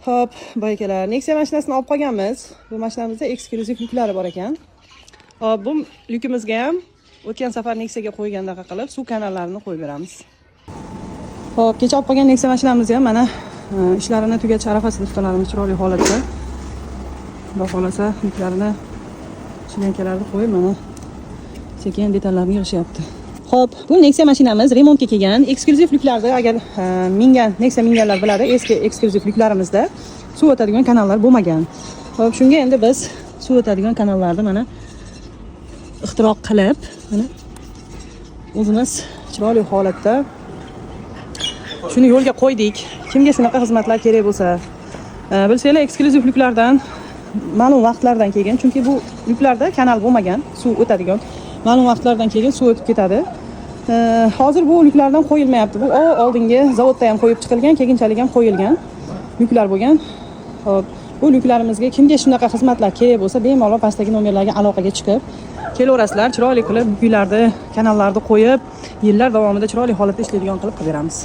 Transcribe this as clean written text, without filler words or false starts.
Hop, boyakalar. Nexia mashinasini olib qolganmiz. Bu mashinamizda eksklyuziv yuklari bor ekan. Hop, bu yukimizga ham o'tgan safar Nexiaga qo'ygandaqa qilib suv kanallarini qo'yib beramiz. Hop, kecha olib qolgan Nexia mashinamizni ham mana ishlarini tugatib arafasida ustalarimiz chiroyli holatda. Xudo xolasa yuklarini shilinkalarni qo'yib mana sekin detallarni yig'ishyapti. Hop, bu Nexia mashinamiz remontga kelgan. Eksklyuziv yuklarda agar Nexia minganlar biladi, eski eksklyuziv yuklarimizda suv o'tadigan kanallar bo'lmagan. Hop, shunga endi biz suv o'tadigan kanallarni mana ixtiro qilib, mana o'zimiz chiroyli holatda shuni yo'lga qo'ydik. Kimga shunaqa xizmatlar kerak bo'lsa, bilsanglar eksklyuziv yuklardan ma'lum vaqtlardan keyin, chunki bu yuklarda kanal bo'lmagan, suv o'tadigan ma'lum vaqtlardan keyin suv o'tib ketadi. Hozir bu yuklardan qo'yilmayapti. Bu oldingi zavodda ham qo'yib chiqilgan, keyinchalik ham qo'yilgan yuklar bo'lgan. Hop, bu yuklarimizga kimga shunaqa xizmatlar kerak bo'lsa, bemalol pastdagi nomerlarga aloqaga chiqib kelaverasizlar, chiroyli qilib yuklarni, kanallarni qo'yib, yillar davomida chiroyli holatda ishlaydigan qilib beramiz.